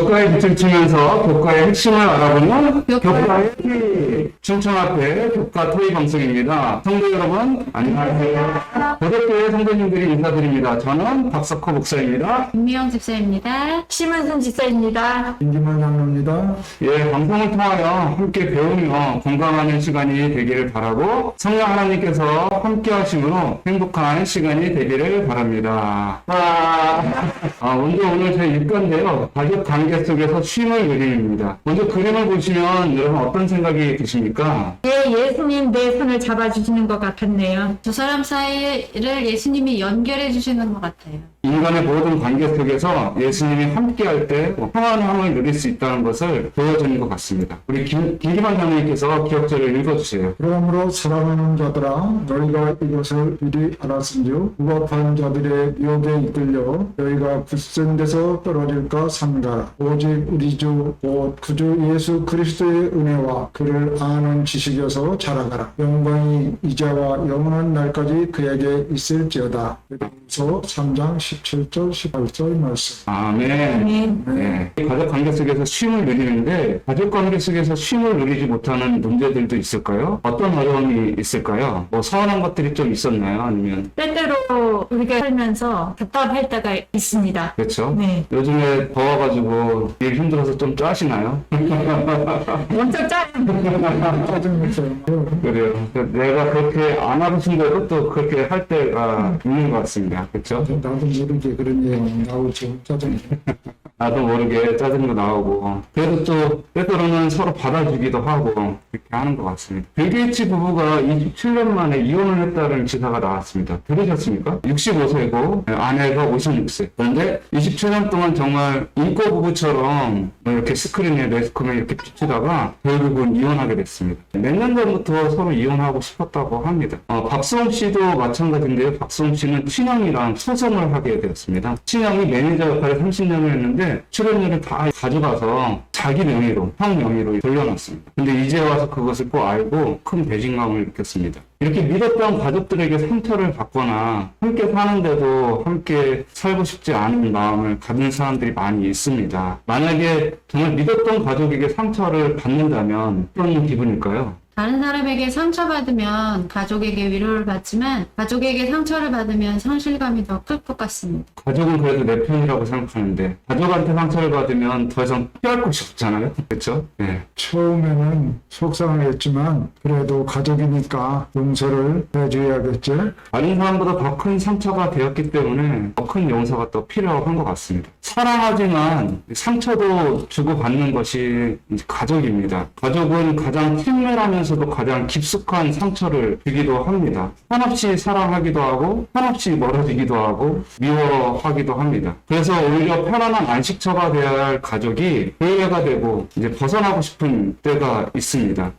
교과에 빛을 치면서 교과의 핵심을 알아보는 교과의 춘천 앞에 교과 토의 방송입니다. 성도 여러분, 안녕하세요. 고대교회 성도님들이 인사드립니다. 저는 박석호 목사입니다. 김미영 집사입니다. 심은순 집사입니다. 김기만 장로입니다. 예, 방송을 통하여 함께 배우며 건강하는 시간이 되기를 바라고 성령 하나님께서 함께 하심으로 행복한 시간이 되기를 바랍니다. 먼저 오늘 제 일과인데요. 가족 관계 속에서 쉼을 그림입니다. 먼저 그림을 보시면 여러분 어떤 생각이 드십니까? 예수님 내 손을 잡아주시는 것 같았네요. 두 사람 사이를 예수님이 연결해 주시는 것 같아요. 인간의 모든 관계 속에서 예수님이 함께할 때 평안함을 누릴 수 있다는 것을 보여주는 것 같습니다. 우리 김기만 장로님께서 기억절을 읽어주세요. 그러므로 사랑하는 자들아 너희가 이것을 미리 알았은즉 부합한 자들의 유혹에 이끌려 너희가 굳센 데서 떨어질까 삼가라. 오직 우리 주 곧 구주 예수 그리스도의 은혜와 그를 아는 지식에서 자라가라. 영광이 이제와 영원한 날까지 그에게 있을지어다. 그래서 3장 17절 18절 말씀. 아멘. 네. 가족 관계 속에서 쉼을 누리는데 가족 관계 속에서 쉼을 누리지 못하는 문제들도 있을까요? 어떤 어려움이 있을까요? 뭐 서운한 것들이 좀 있었나요? 아니면 때때로 우리가 살면서 답답할 때가 있습니다. 그렇죠? 네. 요즘에 더워가지고 일 힘들어서 좀 짜시나요? 엄청 짜증냈어요. 그래요. 내가 그렇게 안 하고 싶은데도 또 그렇게 할 때가 있는 것 같습니다. 그렇죠? 나도 모르게 그런 얘기 나오죠. 짜증. 나도 모르게 짜증도 나오고 그래도 또 때때로는 서로 받아주기도 하고 그렇게 하는 것 같습니다. 빌 게이츠 부부가 27년 만에 이혼을 했다는 기사가 나왔습니다. 들으셨습니까? 65세고 아내가 56세. 그런데 27년 동안 정말 인꼬 부부처럼 이렇게 스크린에 매스컴에 이렇게 비추다가 결국은 이혼하게 됐습니다. 몇 년 전부터 서로 이혼하고 싶었다고 합니다. 박수홍 씨도 마찬가지인데요. 박수홍 씨는 친형이랑 소송을 하게 되었습니다. 친형이 매니저 역할을 30년을 했는데 출연료를 다 가져가서 자기 명의로, 형 명의로 돌려놨습니다. 근데 이제 와서 그것을 꼭 알고 큰 배신감을 느꼈습니다. 이렇게 믿었던 가족들에게 상처를 받거나 함께 사는데도 함께 살고 싶지 않은 마음을 가진 사람들이 많이 있습니다. 만약에 정말 믿었던 가족에게 상처를 받는다면 어떤 기분일까요? 다른 사람에게 상처받으면 가족에게 위로를 받지만 가족에게 상처를 받으면 상실감이 더 클 것 같습니다. 가족은 그래도 내 편이라고 생각하는데 가족한테 상처를 받으면 더 이상 피할 곳이 없잖아요. 그렇죠? 네. 처음에는 속상했지만 그래도 가족이니까 용서를 해줘야겠죠. 다른 사람보다 더 큰 상처가 되었기 때문에 더 큰 용서가 또 필요한 것 같습니다. 사랑하지만 상처도 주고받는 것이 이제 가족입니다. 가족은 가장 친밀하면서도 가장 깊숙한 상처를 주기도 합니다. 한없이 사랑하기도 하고 한없이 멀어지기도 하고 미워하기도 합니다. 그래서 오히려 편안한 안식처가 되어야 할 가족이 교회가 되고 이제 벗어나고 싶은 때가 있습니다.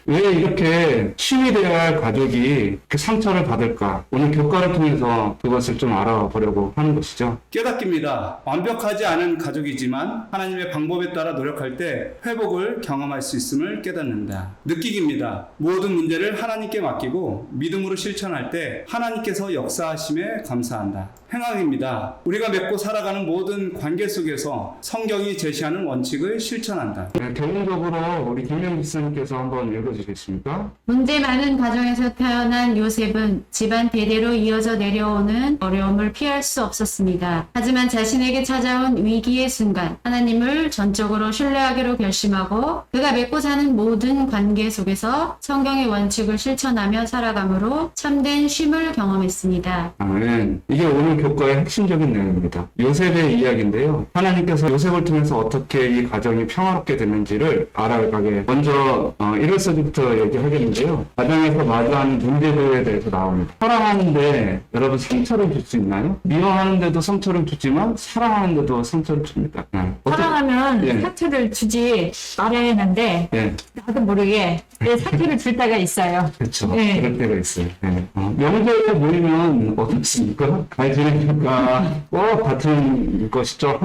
왜 이렇게 쉼이 되어야 할 가족이 이렇게 상처를 받을까? 오늘 교과를 통해서 그것을 좀 알아보려고 하는 것이죠. 깨닫기입니다. 완벽하지 않은 가족이지만 하나님의 방법에 따라 노력할 때 회복을 경험할 수 있음을 깨닫는다. 느끼기입니다. 모든 문제를 하나님께 맡기고 믿음으로 실천할 때 하나님께서 역사하심에 감사한다. 행악입니다. 우리가 맺고 살아가는 모든 관계 속에서 성경이 제시하는 원칙을 실천한다. 네, 결론적으로 우리 김명 목사님께서 한번 읽어주시겠습니까? 문제 많은 가정에서 태어난 요셉은 집안 대대로 이어져 내려오는 어려움을 피할 수 없었습니다. 하지만 자신에게 찾아온 위기의 순간 하나님을 전적으로 신뢰하기로 결심하고 그가 맺고 사는 모든 관계 속에서 성경의 원칙을 실천하며 살아감으로 참된 쉼을 경험했습니다. 아멘. 이게 오늘 교과의 핵심적인 내용입니다. 요셉의 이야기인데요. 하나님께서 요셉을 통해서 어떻게 이 가정이 평화롭게 되는지를 알아가게 먼저 1월서부터 얘기하겠는데요. 가정에서 마주하는 문제들에 대해서 나옵니다. 사랑하는데 여러분 상처를 줄 수 있나요? 미워하는데도 상처를 주지만 사랑하는데도 상처를 줍니다. 사랑하면 예. 상처를 주지 말아야 하는데 예, 나도 모르게 내 상처를 줄 때가 있어요. 그렇죠. 네. 그럴 때가 있어요. 네. 명절에 모이면 어떻습니까? 잘 지내니까 꼭 같은 것이죠.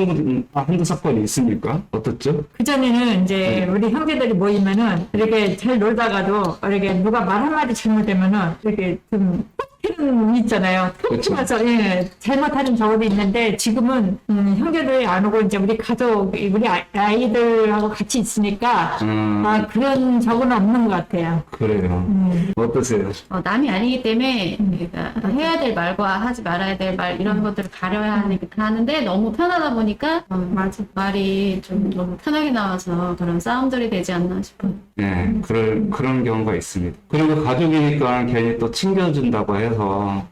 한두 사건이 있습니까? 어떻죠? 그전에는 이제 우리 형제들이 모이면은 이렇게 잘 놀다가도 이렇게 누가 말 한마디 잘못되면은 이렇게 좀 틀은 있잖아요. 그렇죠. 틀어서 예, 잘못하는 적은 있는데 지금은 형제들이 안 오고 이제 우리 가족, 우리 아이들하고 같이 있으니까 아, 그런 적은 없는 것 같아요. 그래요. 어떠세요? 남이 아니기 때문에 그러니까 해야 될 말과 하지 말아야 될 말 이런 것들을 가려야 하는데 너무 편하다 보니까 맞아. 말이 좀 너무 편하게 나와서 그런 싸움들이 되지 않나 싶어요. 네, 그런 경우가 있습니다. 그리고 가족이니까 괜히 또 챙겨준다고 해서,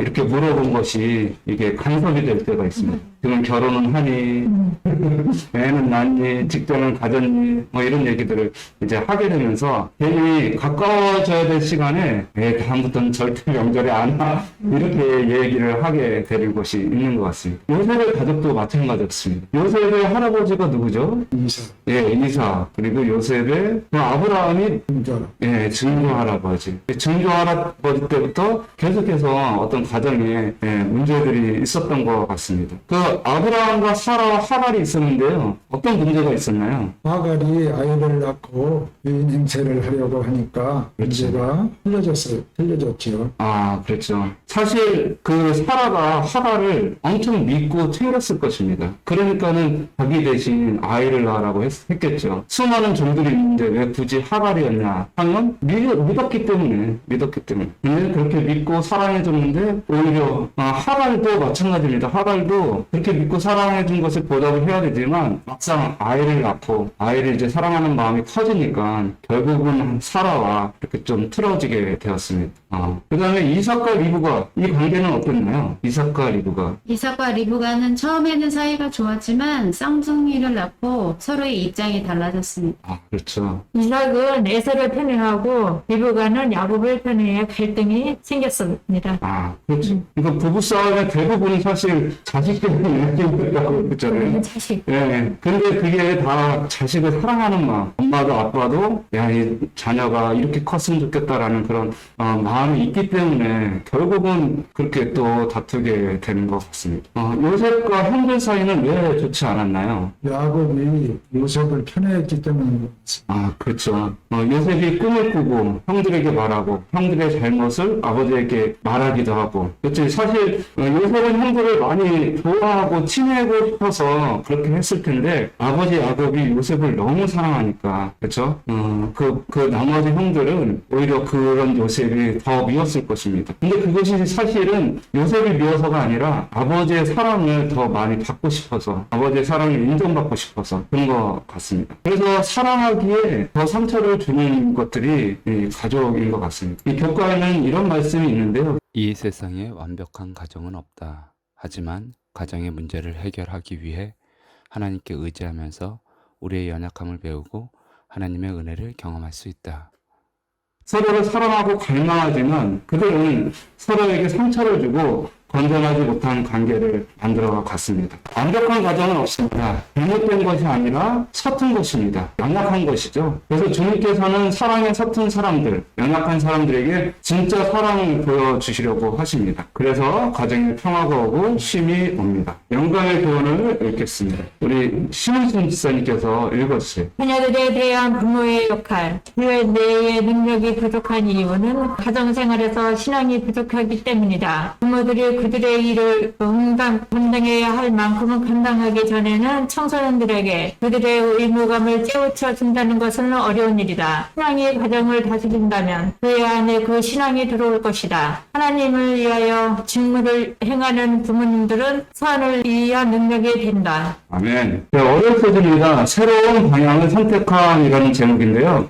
이렇게 물어본 것이 이게 간섭이 될 때가 있습니다. 지금 결혼은 하니, 애는 낳니, 직장은 가졌니, 뭐 이런 얘기들을 이제 하게 되면서 괜히 가까워져야 될 시간에 다음부터는 절대 명절에 안 와. 이렇게 얘기를 하게 되는 것이 있는 것 같습니다. 요셉의 가족도 마찬가지였습니다. 요셉의 할아버지가 누구죠? 이사, 예, 이사. 그리고 요셉의 아브라함이 인자라. 예, 증조 할아버지. 증조 할아버지 때부터 계속해서 어떤 가정에 문제들이 있었던 것 같습니다. 그 아브라함과 사라와 하갈이 있었는데요. 어떤 문제가 있었나요? 하갈이 아이를 낳고 유인 행세를 하려고 하니까 문제가 틀려졌지요. 아, 그렇죠. 사실 그 사라가 하갈을 엄청 믿고 챙겼을 것입니다. 그러니까는 자기 대신 아이를 낳으라고 했겠죠. 수많은 종들이 있는데 왜 굳이 하갈이었냐 하면 믿었기 때문에. 근데 그렇게 믿고 사랑해줬는데 오히려 하갈도 마찬가지입니다. 하갈도 그렇게 믿고 사랑해준 것을 보답을 해야 되지만 막상 아이를 낳고 아이를 이제 사랑하는 마음이 커지니까 결국은 사라와 이렇게 좀 틀어지게 되었습니다. 그 다음에 이삭과 리브가 이 관계는 어땠나요? 이삭과 리브가 이삭과 리브가는 처음에는 사이가 좋았지만 쌍둥이를 낳고 서로의 입장이 달라졌습니다. 그렇죠. 이삭은 에서를 편애하고 리브가는 야곱을 편애해 갈등이 생겼습니다. 그렇죠. 그러니까 부부싸움의 대부분은 사실 자식 때문에 이렇게 그랬잖아요. 자식. 예, 근데 그게 다 자식을 사랑하는 마음, 엄마도 아빠도 야, 이 자녀가 이렇게 컸으면 좋겠다라는 그런 마음이 있기 때문에 결국은 그렇게 또 다투게 되는 것 같습니다. 요셉과 형제 사이는 왜 좋지 않았나요? 야곱이 요셉을 편애했기 때문인 것 같습니다. 그렇죠. 요셉이 꿈을 꾸고 형들에게 말하고 형들의 잘못을 아버지에게 말하기도 하고. 그렇지. 사실 요셉은 형들을 많이 좋아하고 친해하고 싶어서 그렇게 했을 텐데 아버지 야곱이 요셉을 너무 사랑하니까 그렇죠. 그 나머지 형들은 오히려 그런 요셉이 더 미웠을 것입니다. 근데 그것이 사실은 요셉이 미워서가 아니라 아버지의 사랑을 더 많이 받고 싶어서 아버지의 사랑을 인정받고 싶어서 그런 것 같습니다. 그래서 사랑하기에 더 상처를 주는 것들이 이 가족인 것 같습니다. 이 교과에는 이런 말씀이 있는데요. 이 세상에 완벽한 가정은 없다. 하지만 가정의 문제를 해결하기 위해 하나님께 의지하면서 우리의 연약함을 배우고 하나님의 은혜를 경험할 수 있다. 서로를 사랑하고 갈망하지만 그들은 서로에게 상처를 주고 건전하지 못한 관계를 만들어 갔습니다. 완벽한 가정은 없습니다. 잘못된 것이 아니라 서툰 것입니다. 연약한 것이죠. 그래서 주님께서는 사랑에 서툰 사람들, 연약한 사람들에게 진짜 사랑을 보여주시려고 하십니다. 그래서 가정에 평화가 오고 쉼이 옵니다. 영광의 교훈을 읽겠습니다. 우리 심은순 지사님께서 읽어주세요. 자녀들에 대한 부모의 역할, 교회 내의 능력이 부족한 이유는 가정생활에서 신앙이 부족하기 때문이다. 부모들이 그들의 일을 감당해야 할 만큼은 감당하기 전에는 청소년들에게 그들의 의무감을 깨우쳐 준다는 것은 어려운 일이다. 신앙이 가정을 다스린다면 그의 안에 그 신앙이 들어올 것이다. 하나님을 위하여 직무를 행하는 부모님들은 선을 위한 능력이 된다. 아멘. 어려운 표준입니다. 새로운 방향을 선택한이라는 제목인데요.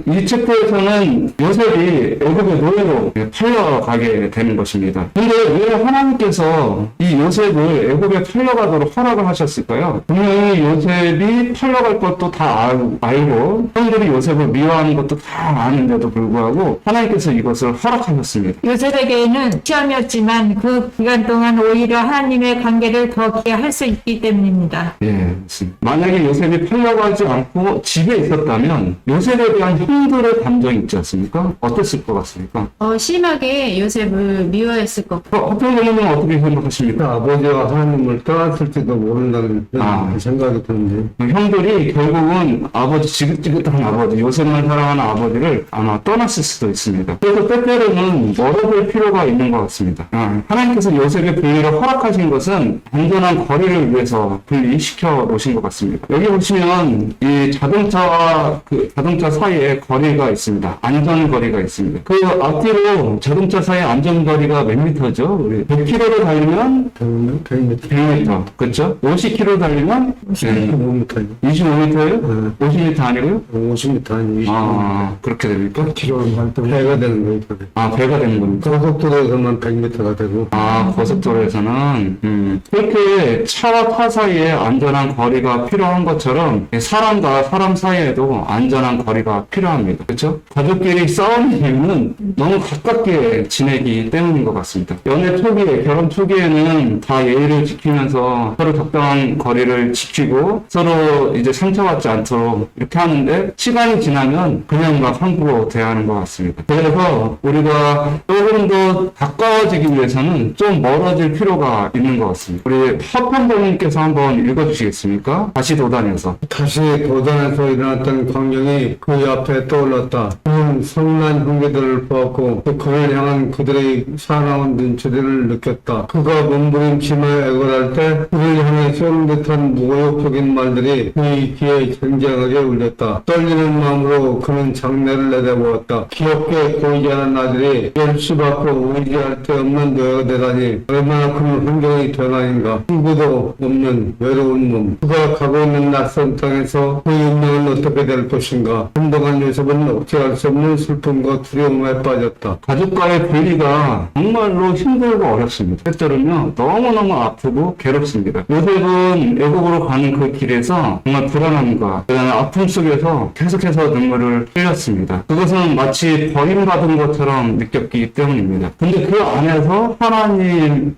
이 챕터에서는 요셉이 애굽의 노예로 팔려가게 되는 것입니다. 근데 왜 하나님께서 이 요셉을 애굽에 팔려가도록 허락을 하셨을까요? 분명히 요셉이 팔려갈 것도 다 알고 형들이 요셉을 미워하는 것도 다 아는데도 불구하고 하나님께서 이것을 허락하셨습니다. 요셉에게는 시험이었지만 그 기간 동안 오히려 하나님의 관계를 더 깊게 할 수 있기 때문입니다. 예, 맞습니다. 만약에 요셉이 팔려가지 않고 집에 있었다면 요셉에 대한 형들의 감정이 있지 않습니까? 어땠을 것 같습니까? 심하게 요셉을 미워했을 것 같아요. 성경님은 어떻게 생각하십니까? 아버지와 하나님을 떠났을지도 모른다는 아. 생각이 드는데 형들이 결국은 아버지, 지긋지긋한 아버지, 요셉만 사랑하는 아버지를 아마 떠났을 수도 있습니다. 그래서 때때로는 멀어질 필요가 있는 것 같습니다. 하나님께서 요셉의 분리를 허락하신 것은 안전한 거리를 위해서 분리시켜 놓으신 것 같습니다. 여기 보시면 이 자동차와 그 자동차 사이에 거리가 있습니다. 안전거리가 있습니다. 그 앞뒤로 자동차 사이의 안전거리가 몇 미터죠? 우리 100km로 달리면 100m. 그렇죠? 50km 달리면 5m, 25m예요? 50m 아니고요? 50m 아니 20m. 아, 그렇게 됩니까? 기록할 때 배가 되는 거니까. 아, 배가 되는 겁니까? 고속도로에서만 100m가 되고 아, 고속도로에서는 그렇게 차와 타 사이에 안전한 거리가 필요한 것처럼 사람과 사람 사이에도 안전한 거리가 필요합니다. 그렇죠? 가족끼리 싸우는 이유는 너무 가깝게 지내기 때문인 것 같습니다. 연애 초기에, 결혼 초기에는 다 예의를 지키면서 서로 적당한 거리를 지키고 서로 이제 상처받지 않도록 이렇게 하는데 시간이 지나면 그냥 막 함부로 대하는 것 같습니다. 그래서 우리가 조금 더 가까워지기 위해서는 좀 멀어질 필요가 있는 것 같습니다. 우리 화판장님께서 한번 읽어주시겠습니까? 다시 도단에서. 다시 도단에서 일어났던 광경이 그 앞에 떠올랐다. 그는 성난 형제들을 보았고 또 그를 향한 그들의 사나운 눈초리를 느꼈다. 그가 몸부림 치마에 애걸할 때 그를 향해 쏘는 듯한 모욕적인 말들이 그의 귀에 쟁쟁하게 울렸다. 떨리는 마음으로 그는 장내를 내다보았다. 귀엽게 보이지 않은 아들이 열수받고 의지할 데 없는 노예가 되다니 얼마나 큰 환경이 되나인가. 친구도 없는 외로운 몸. 그가 가고 있는 낯선 땅에서 그 운명은 어떻게 될 것인가. 한동안 요셉은 억제할 수 없는 슬픔과 두려움에 빠졌다. 가족과의 분리가 정말로 힘들고 어렵습니다. 때때로는요, 너무너무 아프고 괴롭습니다. 요셉은 애국으로 가는 그 길에서 정말 불안함과 그다음에 아픔 속에서 계속해서 눈물을 흘렸습니다. 그것은 마치 버림받은 것처럼 느꼈기 때문입니다. 근데 그 안에서 하나님을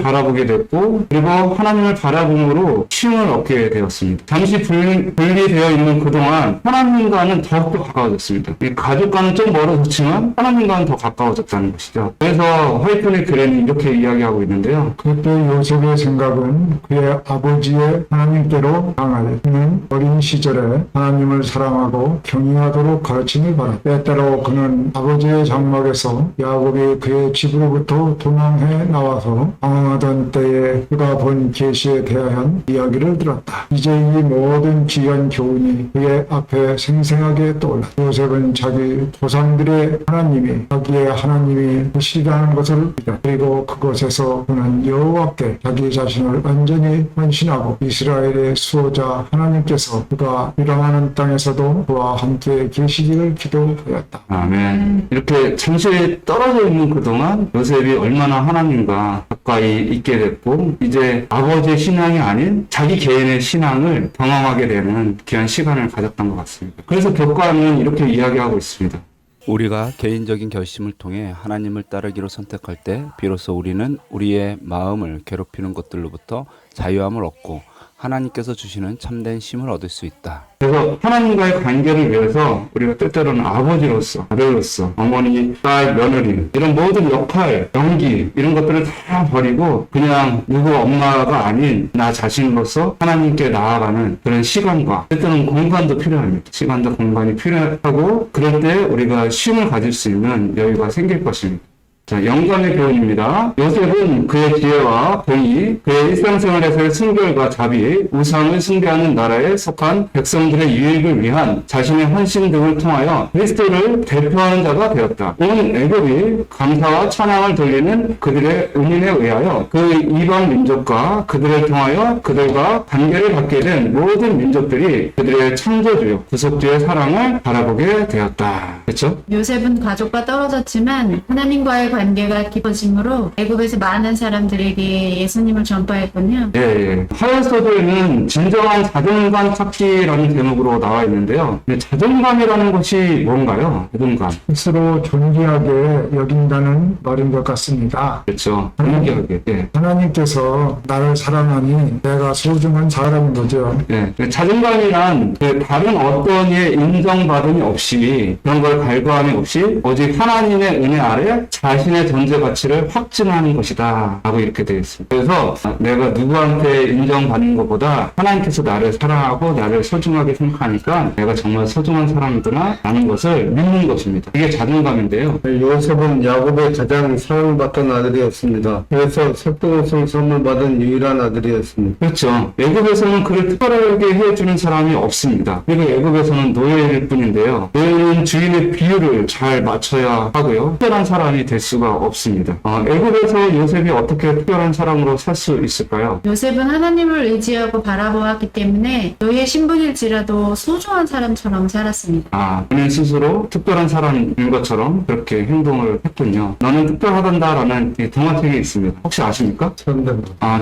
바라보게 됐고, 그리고 하나님을 바라봄으로 쉼을 얻게 되었습니다. 잠시 분리되어 있는 그동안 하나님과는 더욱더 가까워졌습니다. 이 가족과는 좀 멀어졌지만 하나님과는 더 가까워졌다는 것이죠. 그래서 화이트의 글에는 이렇게 이야기하고 있는데요. 그때 요셉의 생각은 그의 아버지의 하나님께로 향하여 그는 어린 시절에 하나님을 사랑하고 경외하도록 가르침을 받았다. 때때로 그는 아버지의 장막에서 야곱이 그의 집으로부터 도망해 나와서 방황하던 때에 그가 본 계시에 대한 이야기를 들었다. 이제 이 모든 귀한 교훈이 그의 앞에 생생하게 떠올랐다. 요셉은 자기 조상들의 하나님이 자기의 하나님이 되시라는 것을 믿었다. 그리고 그곳에서 그는 여호와께 자기 자신을 완전히 헌신하고 이스라엘의 수호자 하나님께서 그가 일어나는 땅에서도 그와 함께 계시기를 기도하였다. 아멘. 이렇게 잠시 떨어져 있는 그동안 요셉이 얼마나 하나님과 가까이 있게 됐고, 이제 아버지의 신앙이 아닌 자기 개인의 신앙을 경험하게 되는 귀한 시간을 가졌던 것 같습니다. 그래서 교과는 이렇게 이야기하고 있습니다. 우리가 개인적인 결심을 통해 하나님을 따르기로 선택할 때 비로소 우리는 우리의 마음을 괴롭히는 것들로부터 자유함을 얻고 하나님께서 주시는 참된 쉼을 얻을 수 있다. 그래서 하나님과의 관계를 위해서 우리가 때때로는 아버지로서, 아들로서, 어머니, 딸, 며느리 이런 모든 역할, 연기 이런 것들을 다 버리고 그냥 누구 엄마가 아닌 나 자신으로서 하나님께 나아가는 그런 시간과 때때로는 공간도 필요합니다. 시간도 공간이 필요하고 그럴 때 우리가 쉼을 가질 수 있는 여유가 생길 것입니다. 자, 영감의 교훈입니다. 요셉은 그의 지혜와 공의, 그의 일상생활에서의 순결과 자비, 우상을 숭배하는 나라에 속한 백성들의 유익을 위한 자신의 헌신 등을 통하여 그리스도를 대표하는 자가 되었다. 온 애굽이 감사와 찬양을 돌리는 그들의 은인에 의하여 그 이방 민족과 그들을 통하여 그들과 관계를 갖게 된 모든 민족들이 그들의 창조주요, 구속주의 사랑을 바라보게 되었다. 그렇죠? 요셉은 가족과 떨어졌지만 하나님과의 관계가 깊어짐으로 애굽에서 많은 사람들에게 예수님을 전파했군요. 예. 하얀소도에는 진정한 자존감 찾기라는 제목으로 나와 있는데요. 자존감이라는 것이 뭔가요? 자존감. 스스로 존귀하게 여긴다는 말인 것 같습니다. 그렇죠. 존귀하게. 예. 하나님께서 나를 사랑하니 내가 소중한 사람인 거죠. 예. 자존감이란 다른 어떤 이의 인정받음이 없이 그런 걸 갈구함이 없이 오직 하나님의 은혜 아래 자신 자신의 존재 가치를 확증하는 것이다 라고 이렇게 되어 있습니다. 그래서 내가 누구한테 인정받는 것보다 하나님께서 나를 사랑하고 나를 소중하게 생각하니까 내가 정말 소중한 사람이구나 라는 것을 믿는 것입니다. 이게 자존감인데요. 요셉은 야곱의 가장 사랑받던 아들이었습니다. 그래서 색동옷을 선물 받은 유일한 아들이었습니다. 그렇죠. 애굽에서는 그를 특별하게 해주는 사람이 없습니다. 그리고 애굽에서는 노예일 뿐인데요. 노예는 주인의 비율을 잘 맞춰야 하고요. 특별한 사람이 될 수가 없습니다. 애굽에서 요셉이 어떻게 특별한 사람으로 살 수 있을까요? 요셉은 하나님을 의지하고 바라보았기 때문에 노예 신분일지라도 소중한 사람처럼 살았습니다. 본인 스스로 특별한 사람인 것처럼 그렇게 행동을 했군요. 너는 특별하단다라는 이 동화책이 있습니다. 혹시 아십니까? 처음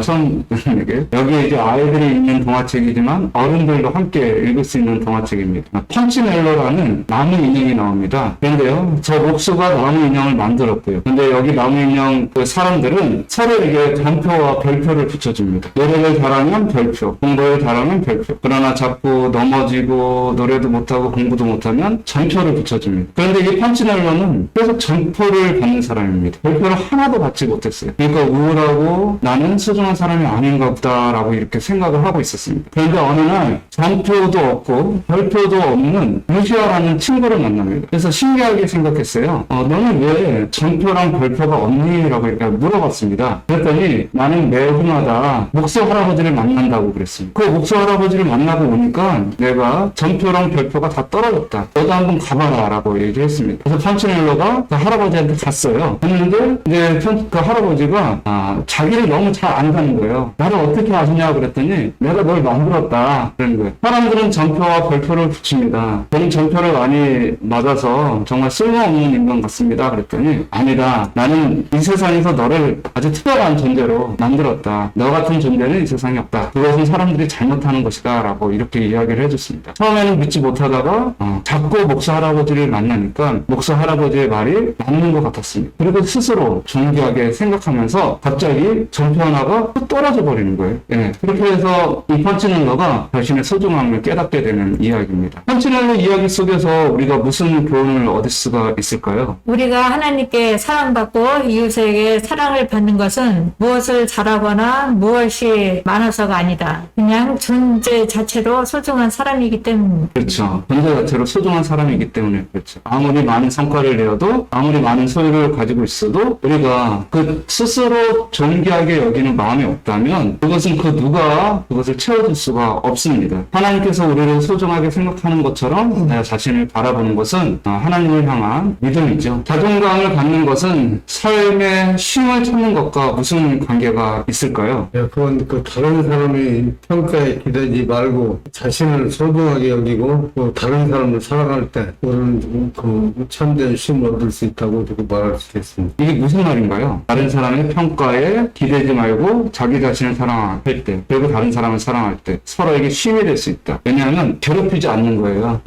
처음 듣는 얘기예요. 여기에 이제 아이들이 읽는 동화책이지만 어른들도 함께 읽을 수 있는 동화책입니다. 펀치넬로라는 나무 인형이 나옵니다. 그런데요, 저 목수가 나무 인형을 만들었고요. 근데 여기 나무 인형 그 사람들은 서로에게 전표와 별표를 붙여줍니다. 노래를 잘하면 별표, 공부를 잘하면 별표. 그러나 자꾸 넘어지고 노래도 못하고 공부도 못하면 전표를 붙여줍니다. 그런데 이 펀치넬로는 계속 전표를 받는 사람입니다. 별표를 하나도 받지 못했어요. 그러니까 우울하고 나는 소중한 사람이 아닌가 보다라고 이렇게 생각을 하고 있었습니다. 그런데 어느 날 전표도 없고 별표도 없는 루시아라는 친구를 만납니다. 그래서 신기하게 생각했어요. 너는 왜 전표랑 별표가 없니? 라고 이렇게 물어봤습니다. 그랬더니 나는 매주마다 목수 할아버지를 만난다고 그랬습니다. 그 목수 할아버지를 만나고 오니까 내가 전표랑 별표가 다 떨어졌다. 너도 한번 가봐라 라고 얘기했습니다. 그래서 펀치넬로가 그 할아버지한테 갔어요. 갔는데 이제 그 할아버지가 자기를 너무 잘 안다는 거예요. 나를 어떻게 아시냐고 그랬더니 내가 널 만들었다 그런 거예요. 사람들은 전표와 별표를 붙입니다. 저는 전표를 많이 맞아서 정말 쓸모없는 인간 같습니다. 그랬더니 아니다. 나는 이 세상에서 너를 아주 특별한 존재로 만들었다. 너 같은 존재는 이 세상에 없다. 그것은 사람들이 잘못하는 것이다 라고 이렇게 이야기를 해줬습니다. 처음에는 믿지 못하다가 자꾸 목사 할아버지를 만나니까 목사 할아버지의 말이 맞는 것 같았습니다. 그리고 스스로 존귀하게 생각하면서 갑자기 전표 하나가 또 떨어져 버리는 거예요. 예. 그렇게 해서 이 펀치넬로가 자신의 소중함을 깨닫게 되는 이야기입니다. 펀치넬로 이야기 속에서 우리가 무슨 교훈을 얻을 수가 있을까요? 우리가 하나님께 사랑받고 이웃에게 사랑을 받는 것은 무엇을 잘하거나 무엇이 많아서가 아니다. 그냥 존재 자체로 소중한 사람이기 때문입니다. 그렇죠. 존재 자체로 소중한 사람이기 때문에 그렇죠. 아무리 많은 성과를 내어도 아무리 많은 소유를 가지고 있어도 우리가 그 스스로 존귀하게 여기는 마음이 없다면 그것은 그 누가 그것을 채워줄 수가 없습니다. 하나님께서 우리를 소중하게 생각하는 것처럼 내 자신을 바라보는 것은 하나님을 향한 믿음이죠. 자존감을 갖는 것은 삶의 쉼을 찾는 것과 무슨 관계가 있을까요? 그건 그 다른 사람의 평가에 기대지 말고 자신을 소중하게 여기고 또 다른 사람을 사랑할 때 우리는 그 참된 쉼을 얻을 수 있다고 그렇게 말할 수 있겠습니다. 이게 무슨 말인가요? 다른 사람의 평가에 기대지 말고 자기 자신을 사랑할 때 그리고 다른 사람을 사랑할 때 서로에게 쉼이 될 수 있다. 왜냐하면 괴롭히지 않는 거예요.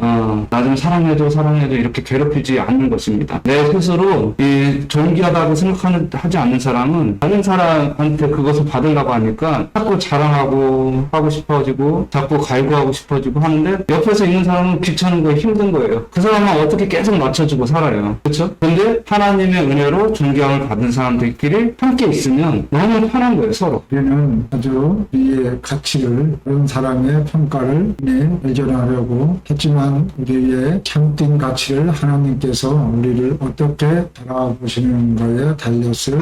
나 좀 사랑해줘 이렇게 괴롭히지 않는 것입니다. 내 스스로 이 존귀하다고 하지 않는 사람은 다른 사람한테 그것을 받으려고 하니까 자꾸 자랑하고 하고 싶어지고 자꾸 갈구하고 싶어지고 하는데 옆에서 있는 사람은 귀찮은 거예요. 힘든 거예요. 그 사람은 어떻게 계속 맞춰주고 살아요. 그렇죠? 근데 하나님의 은혜로 존귀함을 받은 사람들끼리 함께 있으면 너무 편한 거예요. 서로. 우리는 아주 우리의 가치를 다른 사람의 평가를 발견하려고 했지만 우리의 참된 가치를 하나님께서 우리를 어떻게 바라보시는 거에 달렸을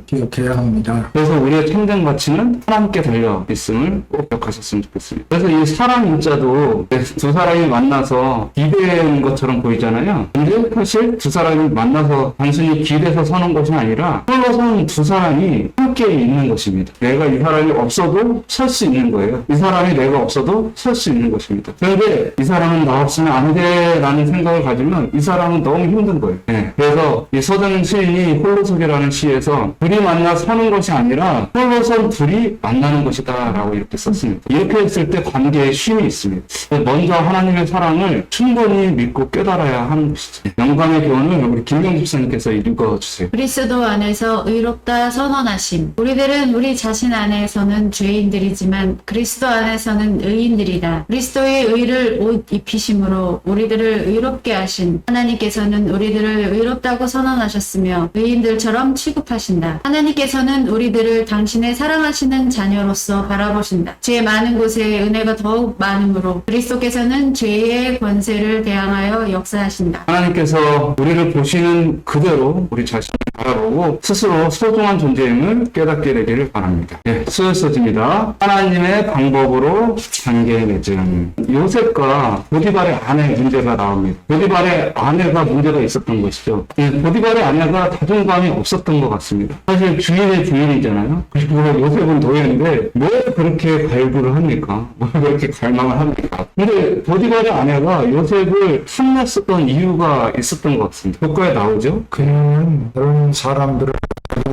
기억해야 합니다. 그래서 우리의 참된 가치는 하나님께 달려 있음을 꼭 기억하셨으면 좋겠습니다. 그래서 이 사랑 문자도 두 사람이 만나서 기대는 것처럼 보이잖아요. 근데 사실 두 사람이 만나서 단순히 길에서 서는 것이 아니라 홀로 서는 두 사람이 함께 있는 것입니다. 내가 이 사람이 없어도 설 수 있는 거예요. 이 사람이 내가 없어도 설 수 있는 것입니다. 그런데 이 사람은 나 없으면 안 돼라는 생각을 가지면 이 사람은 너무 힘든 거예요. 네. 그래서 이 서정 시인이 홀로서기라는 시에서 둘이 만나 서는 것이 아니라 홀로선 둘이 만나는 것이다 라고 이렇게 썼습니다. 이렇게 했을 때 관계에 쉼이 있습니다. 먼저 하나님의 사랑을 충분히 믿고 깨달아야 하는 것이죠. 영광의 교훈을 우리 김경 집사님께서 읽어주세요. 그리스도 안에서 의롭다 선언하심. 우리들은 우리 자신 안에서는 죄인들이지만 그리스도 안에서는 의인들이다. 그리스도의 의를 옷 입히심으로 우리들을 의롭게 하신 하나님께서는 우리들을 의롭다고 선언하셨습니다. 바라보셨으며 의인들처럼 취급하신다. 하나님께서는 우리들을 당신의 사랑하시는 자녀로서 바라보신다. 죄 많은 곳에 은혜가 더욱 많으므로 그리스도께서는 죄의 권세를 대항하여 역사하신다. 하나님께서 우리를 보시는 그대로 우리 자신을 바라보고 스스로 소중한 존재임을 깨닫게 되기를 바랍니다. 네, 수요서집니다. 하나님의 방법으로 관계 맺음. 요셉과 보디발의 아내 문제가 나옵니다. 보디발의 아내가 문제가 있었던 것이죠. 보디발의 아내가 자존감이 없었던 것 같습니다. 사실 주인의 부인이잖아요. 그리고 요셉은 노예인데 왜 그렇게 갈구를 합니까? 왜 그렇게 갈망을 합니까? 근데 보디발의 아내가 요셉을 탐냈었던 이유가 있었던 것 같습니다. 효과에 나오죠? 그는 다른 사람들을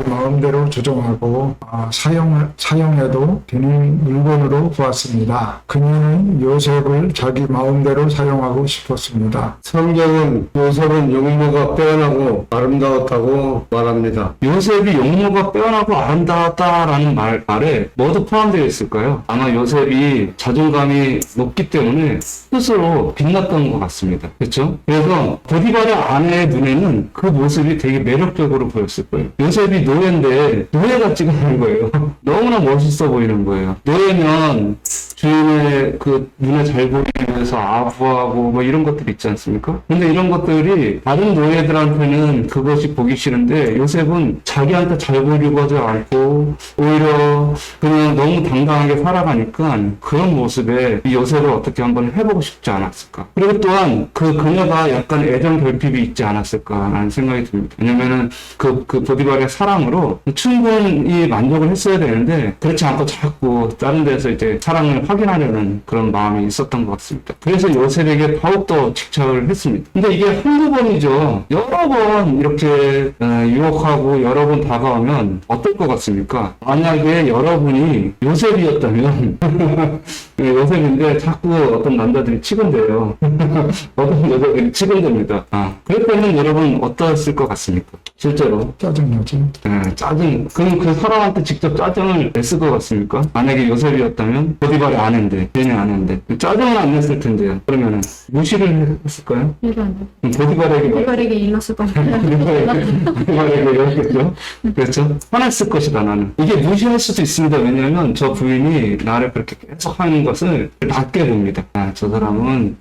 마음대로 조종하고 사용해도 되는 물건으로 보았습니다. 그녀는 요셉을 자기 마음대로 사용하고 싶었습니다. 성경은 요셉은 용모가 빼어나고 아름다웠다고 말합니다. 요셉이 용모가 빼어나고 아름다웠다라는 말에 뭐도 포함되어 있을까요? 아마 요셉이 자존감이 높기 때문에 스스로 빛났던 것 같습니다. 그렇죠? 그래서 보디발의 아내의 눈에는 그 모습이 되게 매력적으로 보였을 거예요. 요셉이 노예인데 노예같지가 않은 거예요. 너무나 멋있어 보이는 거예요. 노예면 주인의 그 눈에 잘 보이면서 아부하고 뭐 이런 것들 있지 않습니까? 근데 이런 것들이 다른 노예들한테는 그것이 보기 싫은데 요셉은 자기한테 잘 보이려고 하지 않고 오히려 그냥 너무 당당하게 살아가니까 그런 모습에 이 요셉을 어떻게 한번 해보고 싶지 않았을까. 그리고 또한 그녀가 약간 애정 결핍이 있지 않았을까라는 생각이 듭니다. 왜냐면은 그 보디발의 사랑으로 충분히 만족을 했어야 되는데 그렇지 않고 자꾸 다른 데서 이제 사랑을 확인하려는 그런 마음이 있었던 것 같습니다. 그래서 요셉에게 더욱더 집착을 했습니다. 근데 이게 한두 번이죠. 여러 번 이렇게 유혹하고 여러 번 다가오면 어떨 것 같습니까? 만약에 여러분이 요셉이었다면 요셉인데 자꾸 어떤 남자들이 치근대요. 어떤 여자들이 치근댑니다. 그럴 때는 여러분 어떠했을 것 같습니까? 실제로 짜증나지. 짜증. 그럼 그 사람한테 직접 짜증을 냈을 것 같습니까? 만약에 요셉이었다면 보디발의 아내인데, 괜히 아내인데 짜증은 안 냈을 텐데요. 그러면은 무시를 했을까요? 일반 보디발에게 보디발에게 일렀을 겁니다. 보디발에게 이랬겠죠. 그렇죠? 화냈을 것이다 나는. 이게 무시할 수도 있습니다. 왜냐하면 저 부인이 나를 그렇게 계속 하는 것을 낮게 봅니다. 저 사람은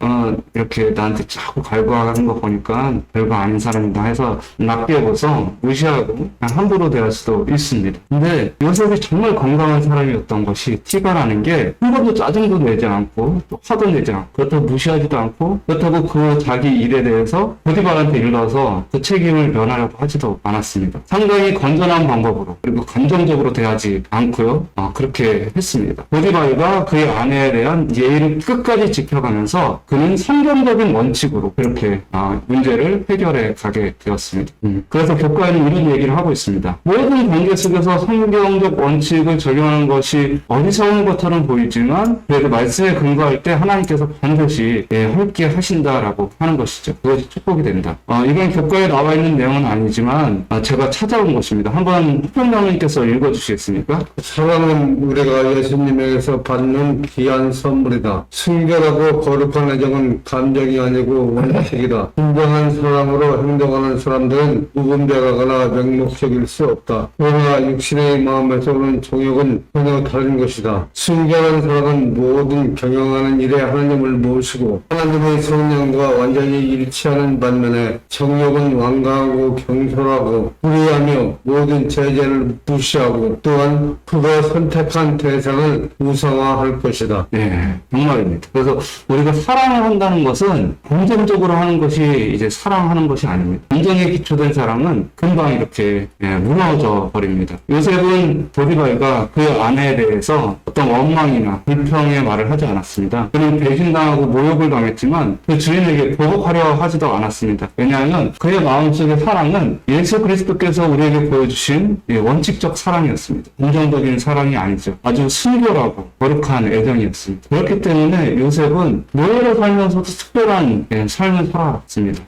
이렇게 나한테 자꾸 갈구하는 거 보니까 별거 아닌 사람이다 해서 낮게 보서 무시하고 그냥 함부로 대할 수도 있습니다. 근데 요셉이 정말 건강한 사람이었던 것이 티가 나는 게 한 번도 짜증도 내지 않고 또 화도 내지 않고 그렇다고 무시하지도 않고 그렇다고 그 자기 일에 대해서 보디발한테 일러서 그 책임을 면하려고 하지도 않았습니다. 상당히 건전한 방법으로 그리고 감정적으로 대하지 않고요. 그렇게 했습니다. 보디발과 그의 아내에 대한 예의를 끝까지 지켜가면서 그는 성경적인 원칙으로 그렇게 문제를 해결해 가게 되었습니다. 그래서 교과에는 이런 얘기를 하고 있습니다. 모든 관계 속에서 성경적 원칙을 적용하는 것이 어리석은 것처럼 보이지만 그래도 말씀에 근거할 때 하나님께서 반드시 함께 하신다라고 하는 것이죠. 그것이 축복이 된다. 이건 교과에 나와 있는 내용은 아니지만 제가 찾아온 것입니다. 한번 후평장님께서 읽어주시겠습니까? 사랑은 우리가 예수님에게서 받는 귀한 선물이다. 순결하고 거룩한 애정은 감정이 아니고 원칙이다. 진정한 사랑으로 행동하는 사람들은 무분별하거나 맹목적일 수 없다. 그러나 육신의 마음에서 오는 정욕은 전혀 다른 것이다. 순결한 사랑은 모든 경영하는 일에 하나님을 모시고 하나님의 성령과 완전히 일치하는 반면에 정욕은 완강하고 경솔하고 불의하며 모든 제재를 무시하고 또한 그가 선택한 대상을 우상화할 것이다. 네, 정말입니다. 그래서 우리가 사랑을 한다는 것은 감정적으로 하는 것이 이제 사랑하는 것이 아닙니다. 감정에 기초된 사랑은 금방 이렇게 무너져 버립니다. 요셉은 보디발과 그 아내에 대해서 어떤 원망이나 불평의 말을 하지 않았습니다. 그는 배신당하고 모욕을 당했지만 그 주인에게 보복하려 하지도 않았습니다. 왜냐하면 그의 마음속의 사랑은 예수 그리스도께서 우리에게 보여주신 원칙적 사랑이었습니다. 긍정적인 사랑이 아니죠. 아주 순결하고 거룩한 애정이었습니다. 그렇기 때문에 요셉은 노예로 살면서도 특별한 삶을 살았습니다.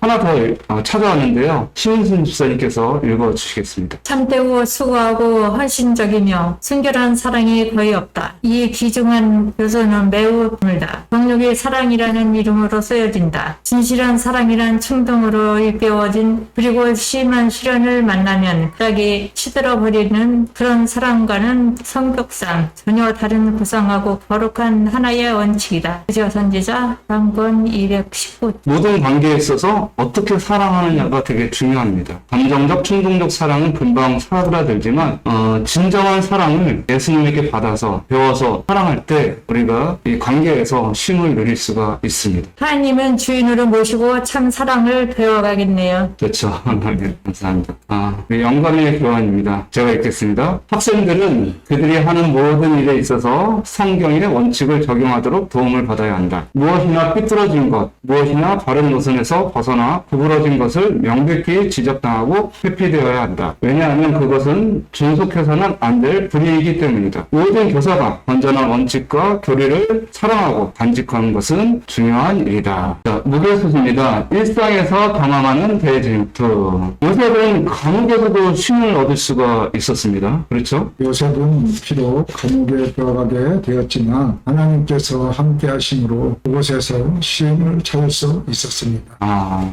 하나 더 찾아왔는데요. 심은순 집사님께서 읽어주셨습니다. 읽어주시겠습니다. 참되고 수고하고 헌신적이며 순결한 사랑이 거의 없다. 이 귀중한 요소는 매우 드물다. 정욕이 사랑이라는 이름으로 쓰여진다. 진실한 사랑이란 충동으로 일깨워진 그리고 심한 시련을 만나면 갑자기 시들어버리는 그런 사랑과는 성격상 전혀 다른 고상하고 거룩한 하나의 원칙이다. 그저 선지자 3권 219. 모든 관계에 있어서 어떻게 사랑하느냐가 되게 중요합니다. 감정적, 충동적 사랑은 금방 사그라들지만 진정한 사랑을 예수님에게 받아서 배워서 사랑할 때 우리가 이 관계에서 쉼을 누릴 수가 있습니다. 하나님은 주인으로 모시고 참 사랑을 배워가겠네요. 그렇죠. 네, 감사합니다. 우리 영감의 교환입니다. 제가 읽겠습니다. 학생들은 그들이 하는 모든 일에 있어서 성경의 원칙을 적용하도록 도움을 받아야 한다. 무엇이나 삐뚤어진 것, 무엇이나 바른 노선에서 벗어나 구부러진 것을 명백히 지적당하고 회피되어야 한다. 왜냐하면 그것은 존속해서는 안 될 불의이기 때문이다. 모든 교사가 건전한 원칙과 교리를 사랑하고 간직하는 것은 중요한 일이다. 자, 무게수습니다. 일상에서 경험하는 대질투. 요셉은 감옥에서도 쉼을 얻을 수가 있었습니다. 그렇죠? 요셉은 비록 감옥에 들어가게 되었지만 하나님께서 함께 하심으로 그곳에서 쉼을 찾을 수 있었습니다.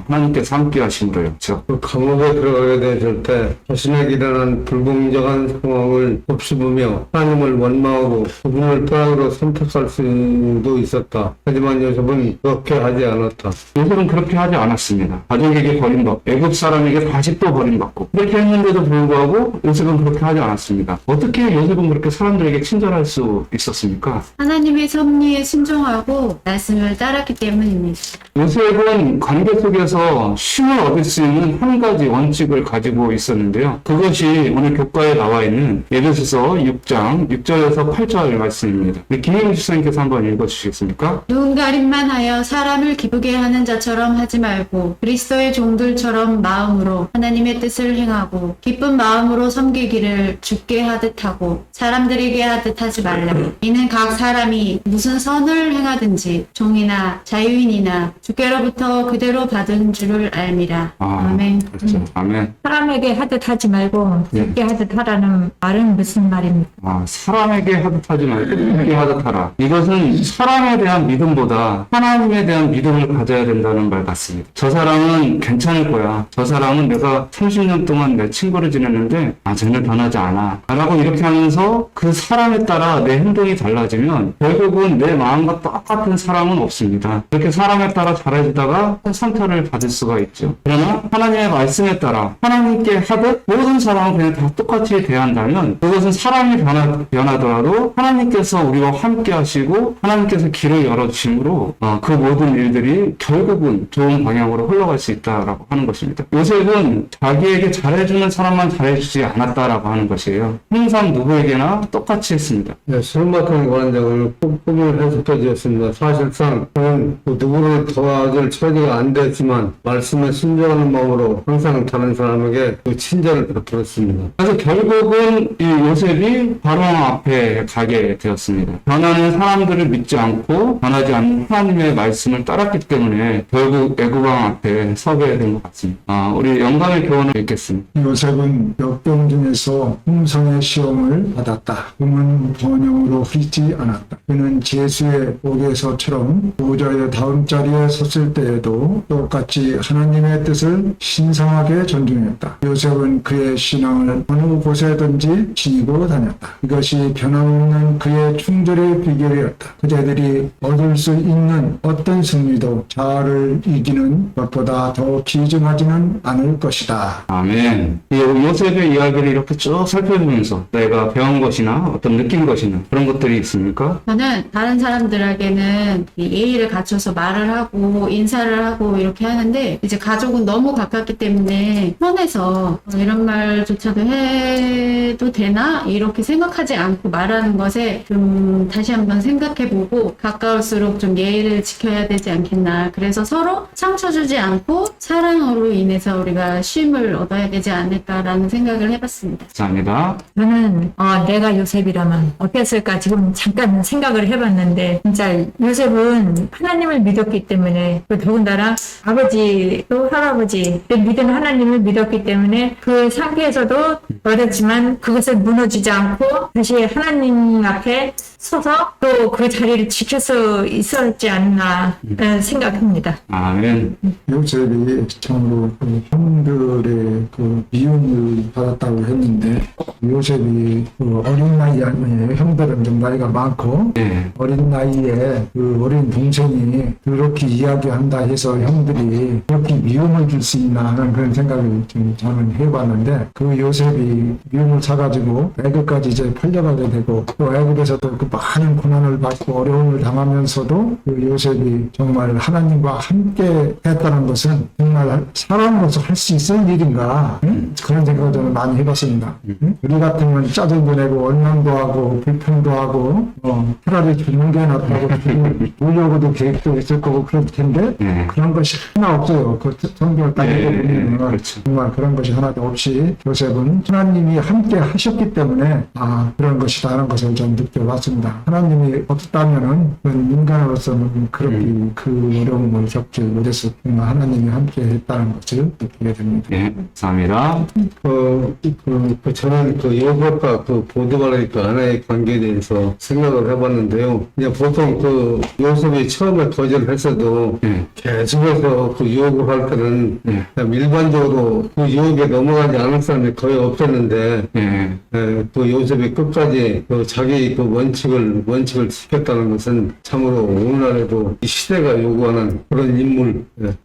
하나님께서 함께 하심으로요. 그렇죠? 그 감옥에 들어가게 됐을 때 자신에게 일어난 불공정한 상황을 곱씹으며 하나님을 원망하고 그분을 따로 선택할 수도 있었다. 하지만 요셉은 그렇게 하지 않았다. 요셉은 그렇게 하지 않았습니다. 가족에게 버림받고 애굽 사람에게 다시 또 버림받고 그렇게 했는데도 불구하고 요셉은 그렇게 하지 않았습니다. 어떻게 요셉은 그렇게 사람들에게 친절할 수 있었습니까? 하나님의 섭리에 순종하고 말씀을 따랐기 때문입니다. 요셉은 관계 속에서 쉼을 얻을 수 있는 한 가지 원칙을 가지고 있었는데요. 그것이 오늘 교과에 나와 있는 에베소서 6장 6절에서 8절 말씀입니다. 김영주 선생님께서 한번 읽어주시겠습니까? 누군가림만 하여 사람을 기쁘게 하는 자처럼 하지 말고 그리스도의 종들처럼 마음으로 하나님의 뜻을 행하고 기쁜 마음으로 섬기기를 주께 하듯 하고 사람들에게 하듯 하지 말라. 이는 각 사람이 무슨 선을 행하든지 종이나 자유인이나 주께로부터 그대로 받은 줄을 알미라. 아멘. 그렇죠. 아멘. 사람에게 하듯 하지 말고 네. 주께 하듯 하라는 말은 무슨 말입니까? 사람에게 하듯 하지 말고 주께 하듯 하라. 이것은 사람에 대한 믿음보다 하나님에 대한 믿음을 가져야 된다는 말 같습니다. 저 사람은 괜찮을 거야. 저 사람은 내가 30년 동안 내 친구를 지냈는데 쟤는 변하지 않아. 라고 이렇게 하면서 그 사람에 따라 내 행동이 달라지면 결국은 내 마음과 똑같은 사람은 없습니다. 그렇게 사람에 따라 잘해주다가 상처를 받을 수가 있죠. 그러나 하나님의 말씀에 따라 하나님께 하듯 모든 사람은 그냥 다 똑같이 대한다면 그것은 사람이 변하더라도 하나님께서 우리와 함께 하시고 하나님께서 길을 열어주심으로 그 모든 일들이 결국은 좋은 방향으로 흘러갈 수 있다라고 하는 것입니다. 요셉은 자기에게 잘해주는 사람만 잘해주지 않았다라고 하는 것이에요. 항상 누구에게나 똑같이 했습니다. 네, 술마통 관장을 꿈을 해석해 주었습니다. 사실상 그는 누구를 도와줄 처지가 안 됐지만 말씀에 순종하는 마음으로 항상 다른 사람에게 그 친절을 베풀었습니다. 그래서 결국은 이 요셉이 바로왕 앞에 가게 되었습니다. 변하는 사람들을 믿지 않고 변하지 않는 하나님의 말씀을 따랐기 때문에 결국 애국왕 앞에 서게 된 것 같습니다. 우리 영감의 교훈을 읽겠습니다. 요셉은 역경 중에서 홍성의 시험을 받았다. 금은 번영으로 흐리지 않았다. 그는 제수의 옥에서처럼 보좌의 다음 자리에 섰을 때에도 똑같이 하나님의 뜻을 신성하게 존중했다. 요셉은 그의 신앙을 어느 곳에든지 지니고 다녔다. 이것이 변함없는 그의 충절의 비결이었다. 그자들이 얻을 수 있는 어떤 승리도 자아를 이기는 것보다 더 귀중하지는 않을 것이다. 아멘. 이 요셉의 이야기를 이렇게 쭉 살펴보면서 내가 배운 것이나 어떤 느낀 것이나 그런 것들이 있습니까? 저는 다른 사람들에게는 이 예의를 갖춰서 말을 하고 인사를 하고 이렇게 하는데 이제 가족은 너무 가깝기 때문에 편해서 이런 말조차도 해도 되나? 이렇게 생각하지 않고 말하는 것에 좀 다시 한번 생각해보고 가까울수록 좀 예의를 지켜야 되지 않겠나. 그래서 서로 상처 주지 않고 사랑으로 인해서 우리가 쉼을 얻어야 되지 않을까라는 생각을 해봤습니다. 감사합니다. 저는 내가 요셉이라면 어땠을까 지금 잠깐 생각을 해봤는데 진짜 요셉은 하나님을 믿었기 때문에 더군다나 아버지 또 할아버지 믿은 하나님을 믿었기 때문에 때문에 그 상태에서도 어렵지만 그것을 무너지지 않고 다시 하나님 앞에 서서 또 그 자리를 지킬 수 있었지 않나 생각합니다. 아멘. 요셉이 참으로 그 형들의 그 미움을 받았다고 했는데 요셉이 그 어린 나이 아니에요. 형들은 좀 나이가 많고 예. 어린 나이에 그 어린 동생이 그렇게 이야기한다 해서 형들이 그렇게 미움을 줄 수 있나 하는 그런 생각을 좀 저는 해봤는데 그 요셉이 미움을 사가지고 애굽까지 이제 팔려가게 되고 또 애굽에서도 그 많은 고난을 받고 어려움을 당하면서도 그 요셉이 정말 하나님과 함께 했다는 것은 정말 사람으로서 할 수 있을 일인가 그런 생각을 저는 많이 해봤습니다. 우리 같으면 짜증도 내고 원망도 하고 불평도 하고 차라리 죽는 게 낫다고 죽으려고도 계획도 있을 거고 그럴 텐데 네. 그런 것이 하나 없어요. 그 성경을 딱 네, 읽어보면 그렇죠. 정말 그런 것이 하나도 없이 요셉은 하나님이 함께 하셨기 때문에 그런 것이다 하는 것을 좀 느껴봤습니다. 하나님이 없었다면은 인간으로서는 그렇게 그 어려움을 겪지 못했을 뿐만 하나님이 함께 했다는 것을 느끼게 됩니다. 예, 감사합니다. 저는 그 요셉과 그 보디발의 그 아내의 관계에 대해서 생각을 해봤는데요. 그냥 보통 그 요셉이 처음에 거절을 했어도 예. 계속해서 그 유혹을 할 때는 예. 그냥 일반적으로 그 유혹에 넘어가지 않을 사람이 거의 없었는데 예. 그 요셉이 끝까지 그 자기 그 원칙을 지켰다는 것은 참으로 오늘날에도 이 시대가 요구하는 그런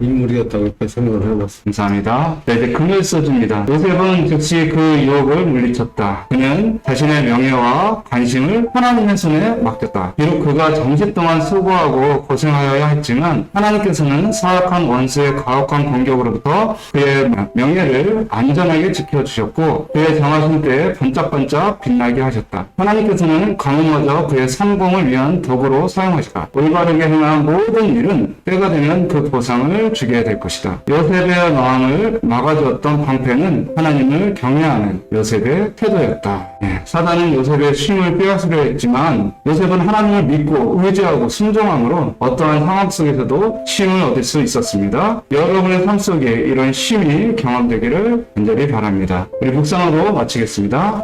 인물이었다고 이렇게 생각을 해봤습니다. 감사합니다. 네, 이제 글을 써줍니다. 요셉은 즉시 그 유혹을 물리쳤다. 그는 자신의 명예와 관심을 하나님의 손에 맡겼다. 비록 그가 정시 동안 수고하고 고생하여야 했지만 하나님께서는 사악한 원수의 가혹한 공격으로부터 그의 명예를 안전하게 지켜주셨고 그의 정하신 때에 반짝반짝 빛나게 하셨다. 하나님께서는 강음마저 그의 성공을 위한 덕으로 사용하시다. 올바르게 행한 모든 일은 때가 되면 그 보상을 주게 될 것이다. 요셉의 마음을 막아주었던 방패는 하나님을 경외하는 요셉의 태도였다. 사단은 요셉의 쉼을 빼앗으려 했지만 요셉은 하나님을 믿고 의지하고 순종함으로 어떠한 상황 속에서도 쉼을 얻을 수 있었습니다. 여러분의 삶 속에 이런 쉼이 경험되기를 간절히 바랍니다. 우리 묵상으로 마치겠습니다.